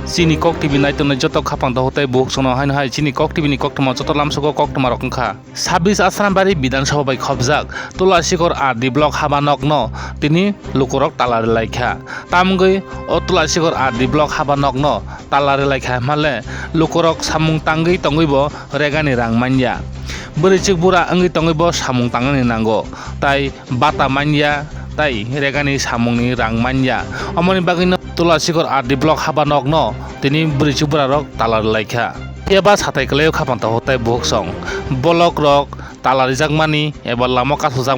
Chini Kok TV naitone joto khapang dahotai buhuk sono hain hai Chini Kok TV ni koktoma joto lamsugo koktoma rokongkha 26 Asrambaड़ी বিধানসভা bai khobjak Tulasikor RD block habanokno tini lukurok talari laikha tamgui o Tulasikor RD block habanokno talari laikha male lukurok samung tangui tonguibo regani rang manya Berichik bura anggi tonguibo samung tangani nango tai bata manya tai regani samungni rang manya amoni bagino Tulasikor RD block habanokno tini berichik bura rok talari laikha Eba satai keleo khapang tahotai buhuk song bolok rok talari jakmani eba lamo kasujak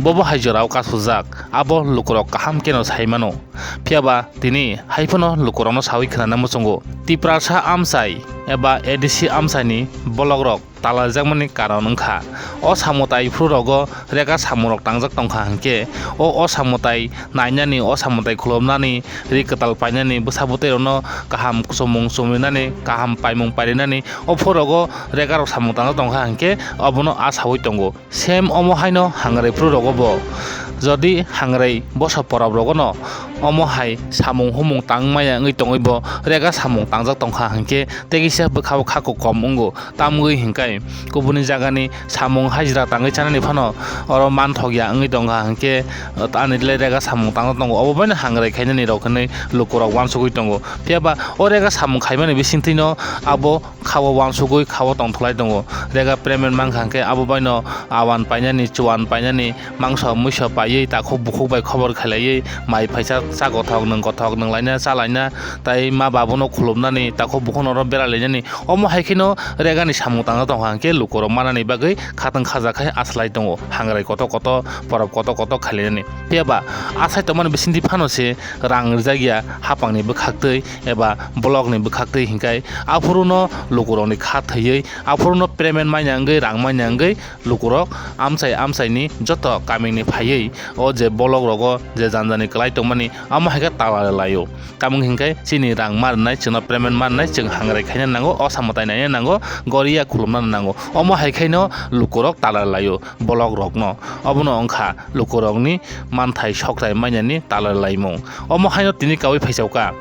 bobo haijorao kasujak abo lukurok kaham keno saimano phiaba tini haifono lukurokno sawi khana muchungo tiprasa amsai eba edisi amsani bolok rok talari jakmani karon wngkha o samutai phrurogo reka samurok tangjak tongkha hangke o samutai nainani o samutai khulomnani rikatal painani bwsabutei rono kaham kusumung suminani kaham paimung parinani o phorogo reka rok samung tangjak tongkha hangke obono asawi tongo sem omo haino hangrai phrurogo bo Jodi hangrai bosa porab rogono omo hai samung humung tangmaya ngui tongoibo rega samung tangjak tongkha hangke tegisa bwkhao khako kom ungo tamgui hingkai kubuni jagani samung hajra tangui chanani phano oro manthokya ngui tongkha hangke ani rega samung tangjak tongo obo baino hangrai khainani rokhnai lukurok wansugui tongo phiaba o rega samung khaimani bisingtino abo khawo wansugui khawo tongthlai tongo rega payment mangkha hangke abo baino awan painani chuan painani mangso muiso pai tako bukhuk bai khobor khailai mai phaisa chagothok nanglaina chalaina tai ma babono khulumnani tako bukhono ro beralainani omo haikino regani samung tangna tong hangke lukorok manani bagui khatang khaja khai aslai tongo hangrai koto porab koto khalinani phiaba asai tomani bisingti phanose rang rijagya hapangni bwkhaktui eba blogni bwkhaktui hingkai apuruno lukurokni kha thaiui apuruno payment mainyangui rang mainyangui lukurok amsaini joto kamingni phaiui o je bolok rogo je janjani klai tongmani amo haika talare laio tamung hingkai chini rang marnai chino payment marnai chung hangrai khaina nango o samutai naina nango goriya khulumna nango omo haikaino lukurok talare laio bolok rokno obono ongkha lukurokni manthai sokrai mainyani talare laimung omo haino tini kawi phaisauka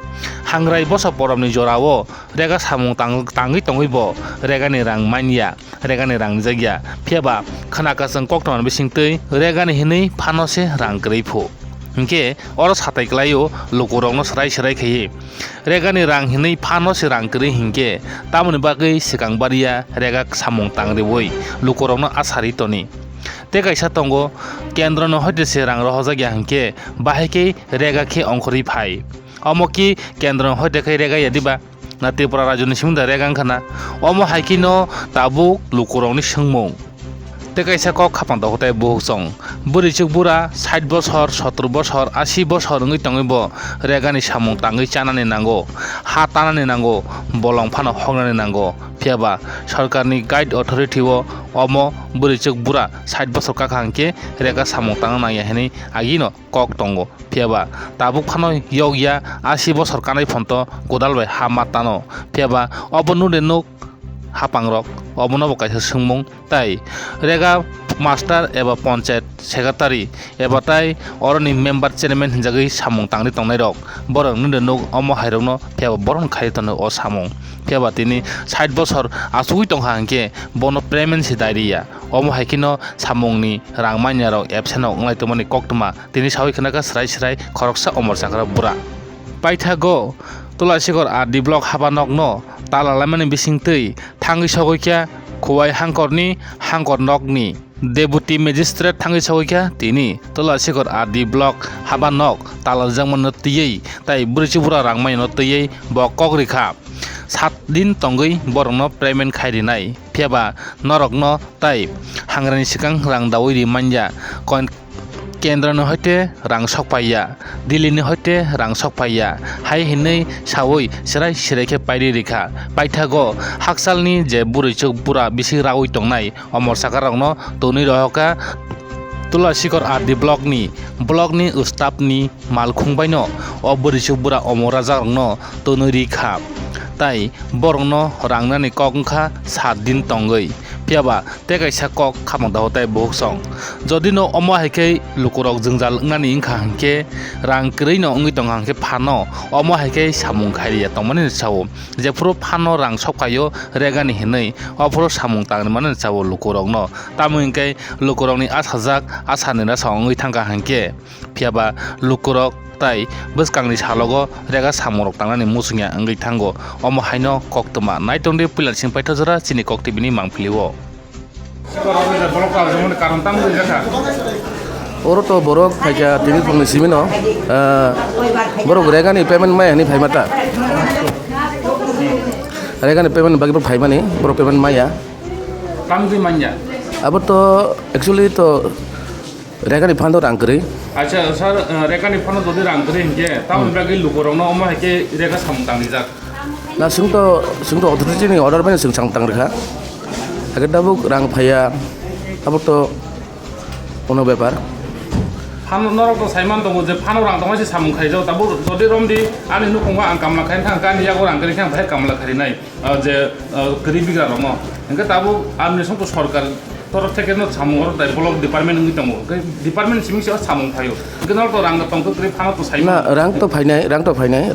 hangrai bosa porabni jorao rega samung tangui tongoibo regani rang manya regani rang jagya phiaba khanakasang koktman bisingtui regani hinui phanose rang greipho hingke oro satai klaio lukurokno serai khaiye regani rang hinui phanose rang grei hingke tamoni bagui sikangbaria rega samung tangriboi lukurokno asari toni te kaisa tongo kendra no hoite se rang rohojagya hingke bahaike rega khe ongkhori phai amoki kendra hoite khai rega yadiba na Tripura rajyoni simungda rega khana omo haikino tabuk lukurokni singmung te kaisa kok khapang dahotai buhuk song burichuk bura 60 bochor 70 bochor 80 bochor ngui tongibo regani samung tangui chanani nango ha tanani nango bolong phano hongnani nango phiaba sarkarni guide authority o omo burichuk bura 60 bochor kakhangke rega samung tangna nangya hini agino kok tongo phiaba tabuk phano yogya 80 bochor kanai phonto godalbai ha matano phiaba obo nude nuk hapangrok obono bo kaisa singmung tai rega master eba panchayat secretary eba tai oroni member chairman hinjagui samung tangri tongnai rok borok nude nuk omo hairokno phiaba boron khai tono o samung phiaba tini 60 bochor asugui tongkha hangke bono payment si dairia omo haikino samungni rangmanya rok absent onglai tomani koktoma tini sawi khanaka srai khoroksa omor sakra bura paithago Tulasikor RD block habanokno talalamani bisingtui thangui sogoikya khuwai hangkorni hangkor nokni Deputy Magistrate thangui sogoikya tini Tulasikor RD block habanok talarjangmano tiyei tai burichibura rangmaino tiyei bo kokrikha 7 din tongui borokno payment khairinai phiaba norokno tai hangrani sikang rang dawi manja Kendra no hoite rang sokpaiya Delhi ni hoite rang sokpaiya hai hinui sawui serai khe pairi rikha paithago haksalni je burichuk bura bisi rawi tongnai omor sakarokno toni rohoka Tulasikor RD blockni ustapni malkhungbaino o burichuk bura omorajak toni rikha tai borokno rangnani kokngkha 7 din tongui পিয়াবা তে কাইসা cock খামং dahotai bohuk song jodi no omo haike lukurok jingjal ngani ingkha hangke rang krei no ongui tong hangke phano omo haike samung khairia tongmani sao je puro phano rang sokkayo regani hinui opuro samung tangni mani sao lukurok no tamungke lukurok ni asajak asani na song ongui thangka hangke piaba lukurok tai bwskangni salogo rega samorok tangnani musungya ongui thango omo haino koktoma naitongde pilar sing paithajora chini kok tv ni mangpilio Oro to borok kaja TV pun simino, borok rega ni payment maya ni pay mata, rega ni payment bagi pay mani, borok payment maya. Kamu di mana? Abo to actually to rega ni phando rangkri. Acha sir rega ni phando dodi rangkri hingge, tahu bagi lukurong no omo hake rega samtang dijak. Na sungto authority ni order mani sung samtang rekha. Agar dabuk rang phaya, abo to ono bepar. Phano norok to saiman tongo je phano rang tongo se samung khai jau tabu jodi romdi ani nu kongwa ang kamla khain thang kan ya gorang kari khang bhai kamla khari nai je garibigra romo engka tabu amni song to sarkar torok theke no samung or develop department ngi tongo department siming se samung phayo engka nor to rang tong to kri phano to saiman Na rang to phainai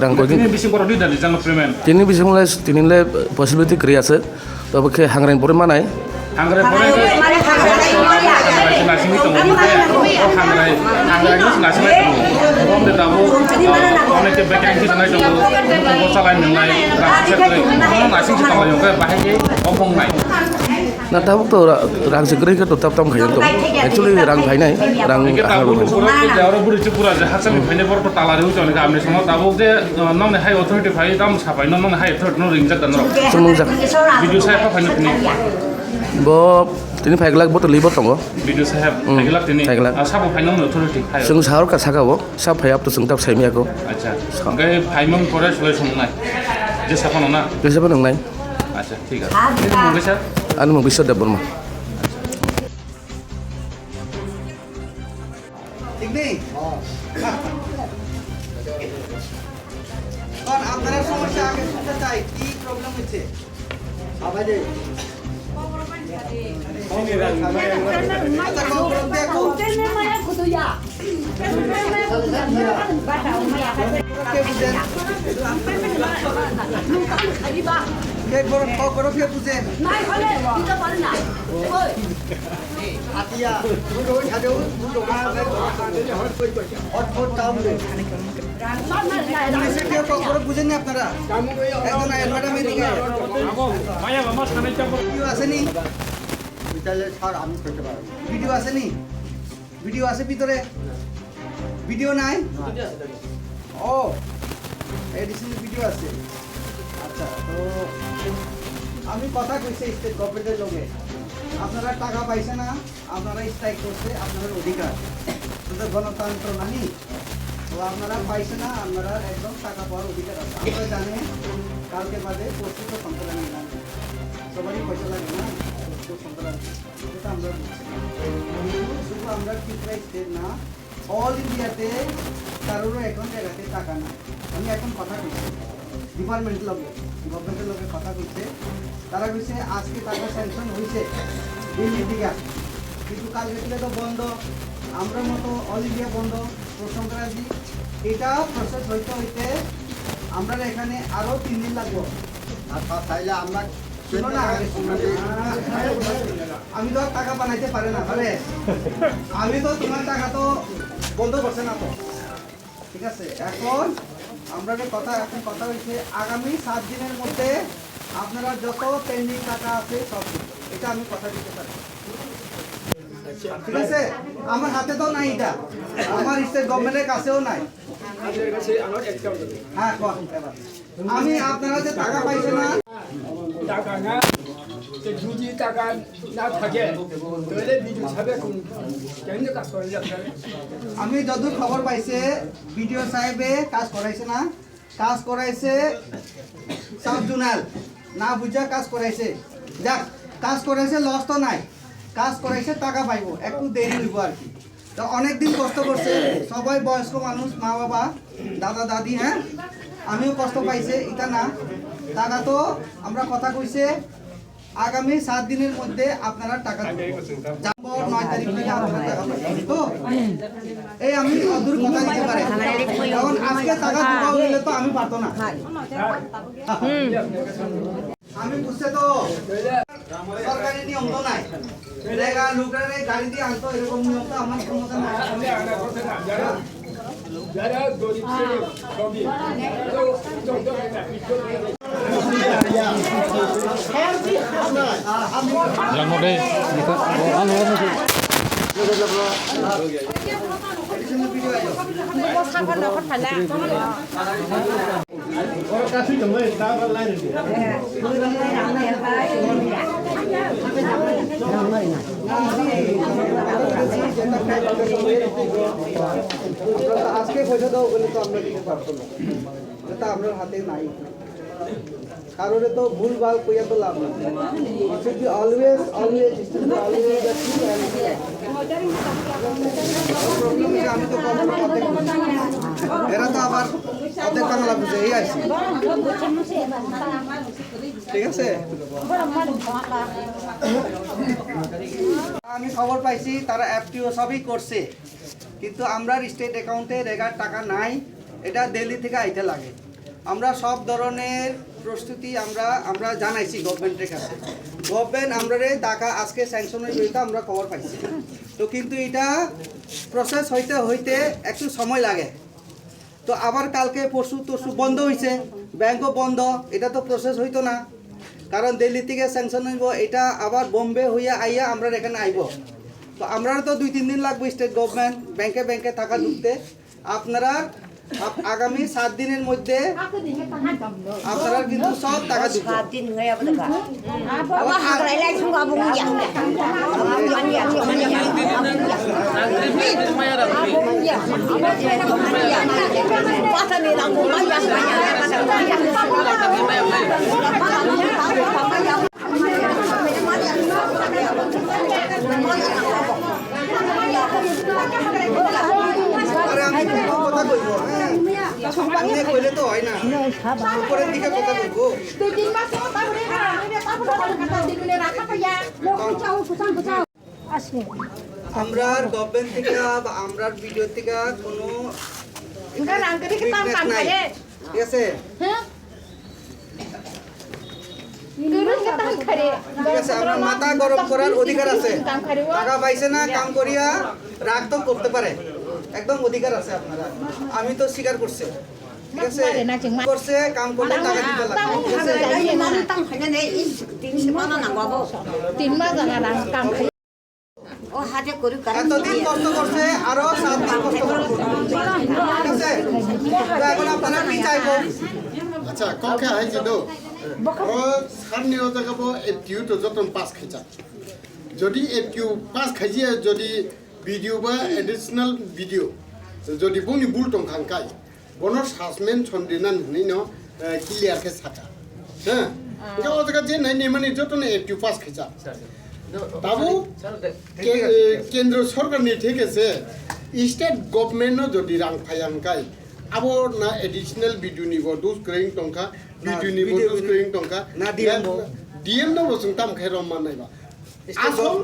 rang ko ini bising koro di dari jang payment tini le possibility kriya ase to bokhe hangrang pore manai hangre pore nasi mi tongo hangre ni nasi mi tongo rom de tabu onek vacancy sanai tongo ko salai mengai rang sekre nasi si tongo yo ka bahai ke omong nai na tabuk to rang sekre ke to tap tam khayan to actually rang phainai rang ke tabu pura ke jawra buri chu pura je hasami phaine por to talare hu chone ka amne somo tabu je nong ne hai authority phai tam sapai nong ne hai authority no ringjak dan ro sumung jak video saya apa phaine ni bo tini phaigla bo to libo tongo video saya phaigla tini sabu phaine no authority phai sung sahar ka saka bo sa phayap to sung tap saimia ko acha ngai phaimong pore soi songnai je sapano na kesa pa nang nai acha ঠিক আছে ini mungkin sir anu mo bisod da borma ঠিক নেই কারণ আপনারা সমস্যা আগে শুনতে চাই কি প্রবলেম হচ্ছে সবাই যে বুঝেন না আপনারা আসেনি ভিডিও আসেনি ভিডিও আছে ভিতরে ভিডিও নাই ও এডিশনাল ভিডিও আছে আচ্ছা তো আমি কথা কইছি স্টেট গভর্নমেন্টের লগে আপনারা টাকা পাইছে না আপনারা স্ট্রাইক করছে আপনাদের অধিকার তো গণতন্ত্র নানি তো আপনারা পাইছে না আপনারা একদম টাকা পাওয়ার অধিকার আছে আপনারা জানেন কালকে বাদে প্রস্তুত সন্ত্রাস নিলাম সবারই পয়সা লাগে না সন্ত্রাস এটা আমরা শুধু আমরা ত্রিপুরা স্টেট না অল ইন্ডিয়াতে কারোরও এখন জায়গাতে টাকা না আমি এখন কথা কইছি ডিপার্টমেন্টের লগে গভর্নমেন্টের লগে কথা কইছে তারা কইছে আজকে টাকা স্যাংশন হয়েছে দিল্লি থেকে কিন্তু কালকে থেকে তো বন্ধ আমরা মতো অল ইন্ডিয়া বন্ধ প্রসঙ্গরাজি এটা প্রসেস হইতে হইতে আমরা এখানে আরো 3 দিন লাগবো তাইলে আমরা আমি তো টাকা বানাইতে পারে না তাহলে আমি তো তোমার টাকা তো বন্ধ করছে না তো ঠিক আছে এখন আমরা কথা হয়েছে আগামী 7 দিনের মধ্যে আপনারা যত পেন্ডিং টাকা আছে সব এটা আমি কথা দিতে পারি ঠিক আছে আমার হাতে তো নাই এটা আমার স্টেট গভর্নমেন্টের কাছেও নাই হ্যাঁ আমি আপনারা যে টাকা পাইছে না টাকা না যদি টাকা না থাকে তাহলে ভিডিও ছাড়বে কেন কাজ করে যাচ্ছে আমি যদুর খবর পাইছে ভিডিও সাহেবে কাজ করাইছে না কাজ করাইছে সাব জোনাল না বুঝা কাজ করাইছে যাক কাজ করাইছে লস তো নাই কাজ করাইছে টাকা পাইবো একটু দেরি হইব আর কি তো অনেক দিন কষ্ট করছে সবাই বয়স্ক মানুষ মা বাবা দাদা দাদি হ্যাঁ আমিও কষ্ট পাইছে এটা না টাকা তো আমরা কথা কইছে আগামী 7 দিনের মধ্যে আপনারা টাকা যাবো 9 তারিখ থেকে আপনারা টাকা পাবেন তো এই আমি অদূর কথা দিতে পারি কারণ আজকে টাকা দিতে হলে তো আমি পারতো না আমি বুঝতে তো সরকারি নিয়ম তো নাই রেগা লোকরে গাড়ি দিয়ে আনতো এরকম নিয়ম তো আমার ক্ষমতা নাই যারা গরিব শ্রেণীর শ্রমিক Lang mo deh. আজকে পয়সা দাও বলে তো আমরা দিতে পারবো না এটা আপনার হাতে নাই কারণে তো ভুলভাল কইয়া তো লাভ নেই should be always আমি তো এরা তো আবার অর্ধেক বাংলা বুঝে এই আসি ঠিক আছে আমি খবর পাইছি তারা এফটিও সবই করছে কিন্তু আমরা স্টেট অ্যাকাউন্টে রেগার টাকা নাই এটা দিল্লি থেকে আইতে লাগে আমরা সব ধরনের প্রস্তুতি আমরা জানাইছি গভর্নমেন্টের কাছে গভর্নমেন্ট আমরা টাকা আজকে স্যাংশনের বিরুদ্ধে আমরা খবর পাইছি তো কিন্তু এটা প্রসেস হইতে একটু সময় লাগে তো আবার কালকে পরশু বন্ধ হয়েছে ব্যাংকও বন্ধ এটা তো প্রসেস হইতো না কারণ দিল্লি থেকে স্যাংশন হইব এটা আবার বোম্বে হইয়া আইয়া আমরা এখানে আইব তো আমরা তো 2-3 দিন লাগবে স্টেট গভর্নমেন্ট ব্যাংকে টাকা ঢুকতে আপনারা আগামী 7 দিনের মধ্যে আপনারা কিন্তু সব টাকা ঢুকবে 7 দিন হয়ে যাবে টাকা আবার হাগলাই লাই সঙ্গ আবু ইয়া পাতা নি রাম মাইয়া আরে আমি তো কথা কইব সামনে কইলে তো হয় না উপরের দিকে কথা কইব আমরা গভর্নমেন্ট থেকে বা আমরা ভিডিও থেকে কোনো ঠিক আছে ঠিক আছে আপনার মাথা গরম করার অধিকার আছে টাকা পাইছে না কাম করিয়া রাগ তো করতে পারে একদম অধিকার আছে আপনারা আমি তো স্বীকার করছি ঠিক আছে করছে কাম করলে টাকা দিতে লাগে ঠিক আছে ও হাতে করি এতদিন কষ্ট করছে আরো 7 দিন কষ্ট করবে ঠিক আছে তো এখন আপনারা কি চাইবো আচ্ছা ককে আইছে দো ও সামনেও জায়গাব এফটিউ তো যতন পাস খাইছা যদি এফটিউ পাস খাইছে যদি ভিডিও বা এডিশনাল ভিডিও যদি বনি বুলটং খানকাই বন সাসমেন্ট সন্দিনান হনি ন ক্লিয়ার কে সাকা হ্যাঁ এটা ও জায়গা যে নাই মানে যতন এফটিউ পাস খাইছা তাবু কেন্দ্র সরকার নি ঠিক আছে স্টেট গভর্নমেন্ট যদি রাং ফায়ানকাই আবো না এডিশনাল ভিডিও নিব দুস ক্রেইং টংকা ভিডিও নিব দুস ক্রেইং টংকা না ডিএম ন বসুং তাম খাইরম মানাইবা আসল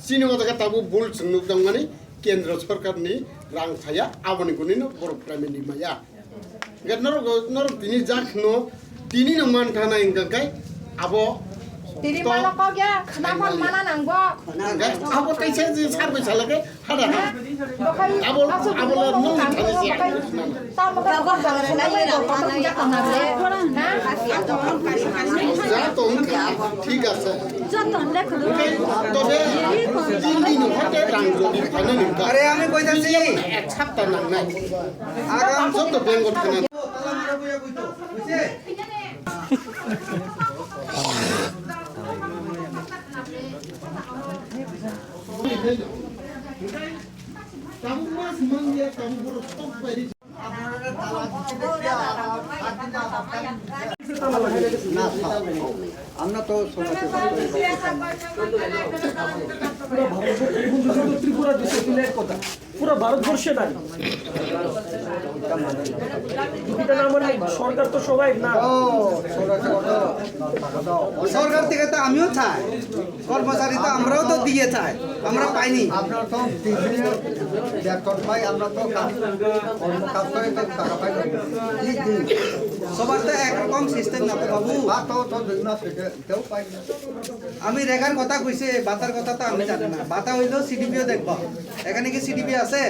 সিনেমা জায়গা তাবু বুল সুনুক দং মানে কেন্দ্র সরকারনি রাং ফায়া আবনি কোনি ন বড় প্রাইমারি মায়া গেনর নর তিনি জাখনো তিনি ন মান থানা ইনকাই আবো Tiri mana kau ya? Kenapa mana nanggo? আবো তাইছে যে সার্ভিস লাগে হাড়া Bakai আবো আবো নং থানি সি tahu bakai kau kalau sudah ya kau punya tangan le, nah? যা তো ঠিক আছে যতন লেখো তবে তিন দিন হতে রাং যদি থানা নিকা আরে আমি কইতাছি এক সপ্তাহ না নাই আগাম যত বেঙ্গল থানা তালা মারা কইয়া কইতো বুঝছে কাম মাস মঙ্গে কাম বড় সব পারি আমরা তো সমাজে ত্রিপুরা ডিসিপ্লিনের কথা পুরো ভারতবর্ষে নাই এটা না মানে সরকার তো সবাই না ও সরকার থেকে তো আমিও চাই কর্মচারী তো আমরাও তো দিয়ে চাই আমরা পাইনি আপনার তো বেতন পাই আমরা তো কাজ করে তো টাকা পাই সবার তো একরকম সিস্টেম না তো বাবু তো 2 মাস থেকে কেউ পাই না আমি রেখার কথা কইছে বাতার কথা তো আমি জানি না বাতা হইলেও সিডিপিও দেখবো এখানে কি সিডিপি আছে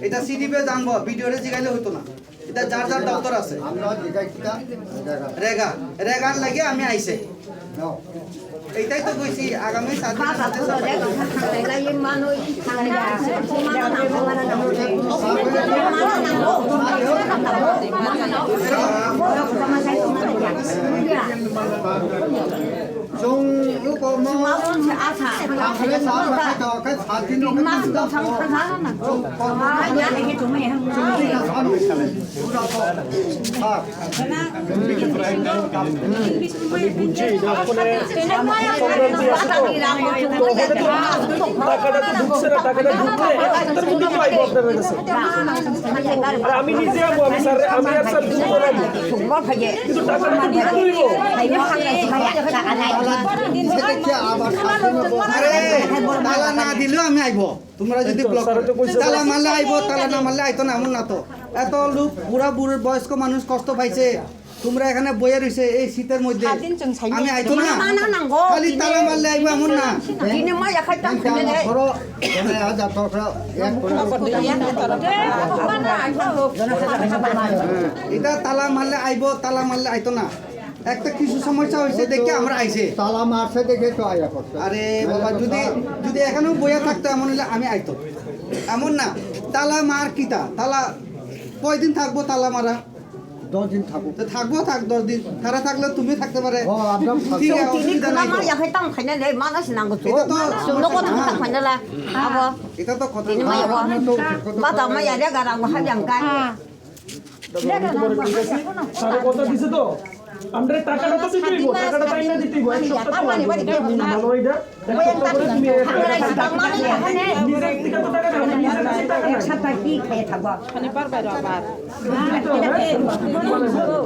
এটা সিডিপিও জানবো ভিডিওরে জিগাইলে হইতো না এটা যার যার দপ্তর আছে আমরা জিগাইটা রেগা রেগার লাগে আমি আইছে নাও এইটাই তো কইছি আগামী 7 দিনের মধ্যে সব 종 이거 뭐 그래 사서 그 사진 টাকাটা তো ঢুকছে না, টাকাটা ঢুকলে তার মধ্যে পাইবো আপনার কাছে। আর আমি নিজে যাবো, আমি স্যার আমি আর স্যার দুটো করাবো, কিন্তু টাকাটা তো ঢুকতে হইব। আরে তালা না দিলেও আমি আইব তোমরা যদি ব্লক তালা মারলে আইব তালা না মারলে আইতো না এমন না তো এত লোক বুড়া বুড়ো বয়স্ক মানুষ কষ্ট পাইছে তোমরা এখানে বইয়ে রইছে এই শীতের মধ্যে আমি আইতো না খালি তালা মারলে আইব এমন না 서로 하자 더 এটা তালা মারলে আইব তালা মারলে আইতো না একটা কিছু সমস্যা হয়েছে দেখে আমরা আইছে তালা মারছে দেখে তো আয়া করছে আরে বাবা যদি যদি এখানেও বইয়া থাকতো এমন হলে আমি আইতো এমন না তালা মার কিতা তালা কয়দিন থাকবো তালা মারা 10 দিন থাকুক তো থাকবো থাক 10 দিন তারা থাকলে তুমি থাকতে পারে ও আপনার ঠিক আছে অসুবিধা নাই তো। এটা তো কথা স্যার কথা দিছে তো আমরা টাকাটা তো দিতে হইব, টাকাটা তাই না দিতে হইব, এক সপ্তাহ তো লাগবে। ভালো এটা এক সপ্তাহ করে তুমি নিজের থেকে তো টাকা দাও, নিজের কাছে টাকা নাই।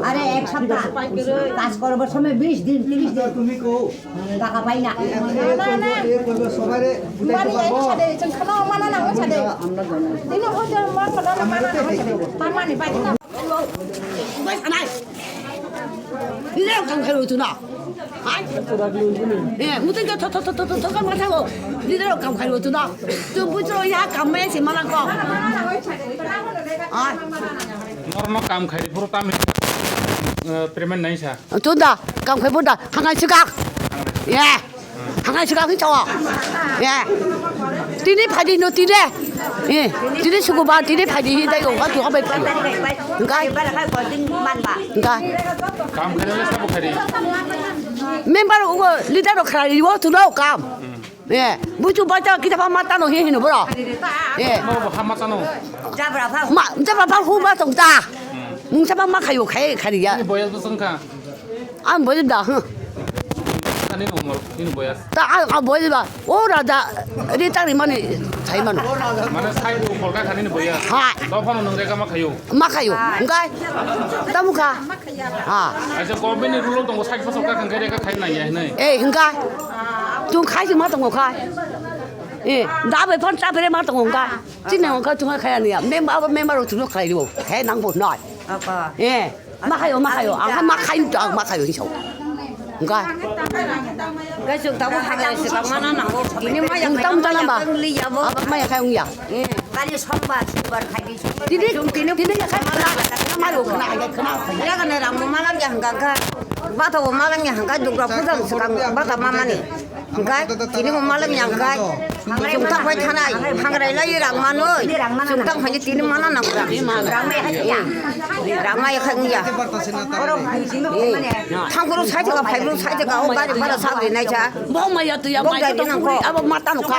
আরে এক সপ্তাহ কাজ করবার সময় 20 দিন 30 দিন তুমি কো টাকা পাই না সবারে বুঝাইতে পারবো 이래로 강카로 두나 아이 예 무슨 저저저저 못하고 이래로 강카로 두나 좀 부지로 야 강매에 지만한 거 아 নরম কাম খাই পুরো তাম পেমেন্ট নাই সা 준다 강카 본다 한강 시각 예 한강 시각이 좋아 예 디네 파디 너 디네 예 디네 수고 봐 디네 파디 이다 이거 가 두가 봐 그러니까 그러니까 কাম খাই হলে সব খাই 멤버로 오고 리더로 가리고 들어오 감. 예. 무주 바자 기타 바 맞다노 해히는 뭐라. 예. บ่ทำมาซะเนาะ 마 잡아 바 후마 동다. 뭉잡아 마 가요 가야 가리야. นี่บอยส์ซึ่งค่ะ 아 뭐진다. อันนี้หนูนี่บอยส์ 따아 뭐지봐. 오라다 리 땅이 많이 자이만. มันใช้ดูคนกันคันนี้บอยส์ 하. แล้วพอนึงเรก็มาขยู 마 가요. 그러니까 따무가. 아. อาจจะก็ไม่ได้รู้ตรงว่าใช้ประสบการณ์กันแค่เด็กก็ใครไหนใหญ่เนย 에 그러니까 좀 가지 마 동거 가. 예. 나베 번 짜베레 마 동거가. 진행 거 동거 가야 돼요. 멤버로 들어 가요. 해 낭보 나. 아빠 예, 막아요. 아, 막아요, 이거. 그러니까 cái trường tao hai trăm sự công nó nặng ini mah yang Untung dalam ba? beli ya bu apa mah ya kayak ya. kali sombat bar kali Tidak ya kan malu kena ya kan orang malam yang enggak bata malam yang enggak juga pulang sekarang bata mama nih enggak ini malam yang enggak chúng ta phải thế này hàng này lấy rạng mà ơi chúng ta phải tin mana nặng rạng mày ya rạng mày không ya 한국으로 살자가 발로 살자가 오가지 받아 사고 있네 자 뭐만 야도 야 많이 또 우리 아버 맞다 놓고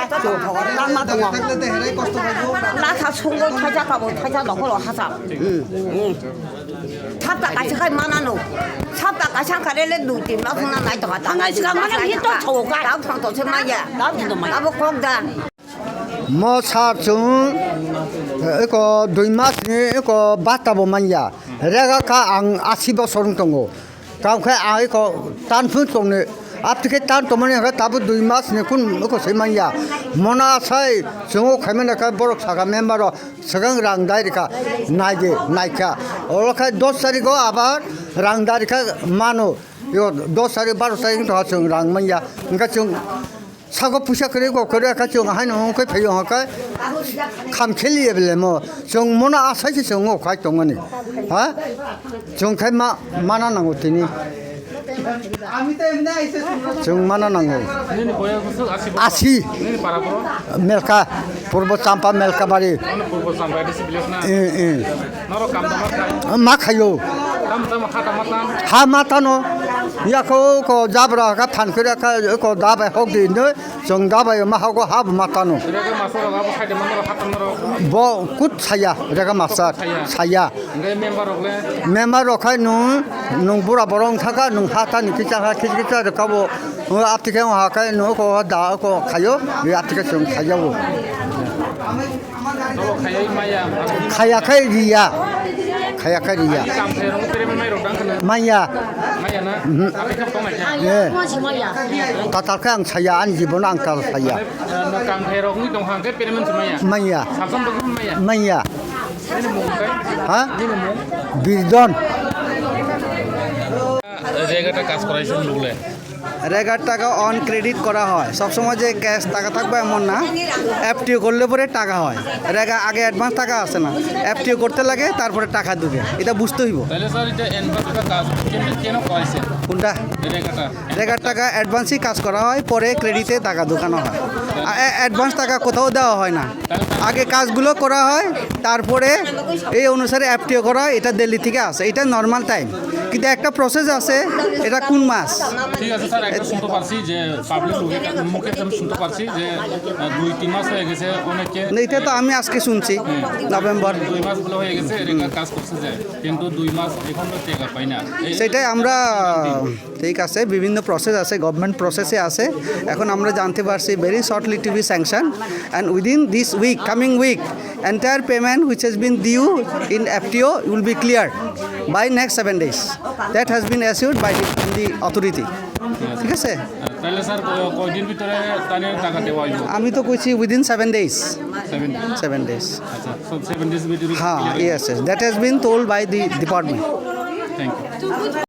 난 맞다 놓고 থাকলে তো হেরাই কষ্ট পাইবো 나다 총고 타자가고 타자 넣고로 하자 탑다 같이 갈 만하노 탑다 같이 가래래 누티 막나 나이도 갔다 한 시간 만에 히터 쳐오가 나도 정말이야 나도 말 나보 공다 뭐 사중 이거 2 마스 이거 받다 보면야 내가 가 아시버 소름 동고 কাউকে I ক টান ফুন চংনে আপনি টান তো মানে তাবো 2 মাস নে কোন को सैमाया मना साइ जों खायमाना का बरक सागा मेम्बार सगां रांदारिका नायगे नायका ओलखा 10 तारिखो आबार रांदारिका मानो यो 10 तारिख 12 तारिख तो जों रांमाया इनका जों सागो फैसा करेगो करे का जों हायनो के फैयो का खाम खेलिए बेले म जों मना आसाइसे जों खाय दंगनि हा जों खाय माना नांगौ तिनि আমি তো এমনি আইছে जों माना नांगौ Nini boya kusuk asib. आसि Nini para bro. मेलका पूर्व चाम्पा मेलका बारी Ono purbo sampai di sebelah sana. ए Noro kam tamar kai. मा खायो Tam tam hata matan. हा मातानो याखौ को जाब्रा का फानखरा का को दाबाय हक दिनो जों दाबाय मा हागो हाब मातानो Mereka masuk orang apa kayak mana hata noro. बो कुत छाया रेगा मासा छाया Enggak member okle. मेम्बार रखाय नु बुरा बरं थाका नु हाता नि किचा हा किचा रकाबो आपतिके हाकाय नु को दा को खायो बे आपतिके जों खायो Noro kayak maya. खायाखै रिया खायाखै रिया Kam kayak orang kira memang rodang kena. माया Maya na. Tapi kam kau macam. ए तातारखै आं छाया आं जीवन आं ताल छाया Kam kayak orang ni dong hang kayak peremen semaya. माया Sabsan tu maya. माया Ini mungkin. हा Ini mungkin. बिरदन জায়গাটা কাজ করাইছেন লোকলে রেগার টাকা on credit করা হয় সবসময় যে ক্যাশ টাকা থাকবে এমন না এফটিও করলে পরে টাকা হয় রেগা আগে অ্যাডভান্স টাকা আসে না এফটিও করতে লাগে তারপরে টাকা দেবে এটা বুঝতে হইব তাহলে স্যার এটা এনভার্সটা কাজ কেন করাইছেন কোনটা জায়গাটা রেগার টাকা অ্যাডভান্সই কাজ করা হয় পরে ক্রেডিটে টাকা ঢোকানো হয় অ্যাডভান্স টাকা কোথাও দেওয়া হয় না আগে কাজগুলো করা হয় তারপরে এই অনুসারে এফটিও করা হয় এটা দিল্লি থেকে আসে এটা নর্মাল টাইম কিন্তু একটা প্রসেস আছে এটা কোন মাস ঠিক আছে স্যার একটা শুনতে পারছি যে পাবলিক লোকের মুখে আমি শুনতে পারছি যে 2-3 মাস হয়ে গেছে অনেকে এটা তো আমি আজকে শুনছি নভেম্বর 2 মাস গুলো হয়ে গেছে রেখা কাজ করছে যে কিন্তু 2 মাস এখনো টাকা পাই না সেটাই আমরা ঠিক আছে বিভিন্ন প্রসেস আছে গভর্নমেন্ট প্রসেসে আছে এখন আমরা জানতে পারছি very shortly to be sanction and within this week coming week entire payment which has been due in FTO will be clear by next 7 days that has been assured by the authority ঠিক আছে তাহলে sir কয়দিন ভিতরে তাহলে টাকা দেওয়া হইব আমি তো কইছি উইদিন 7 days 7 days আচ্ছা সব 7 days ভিতরে হ্যাঁ yes that has been told by the department thank you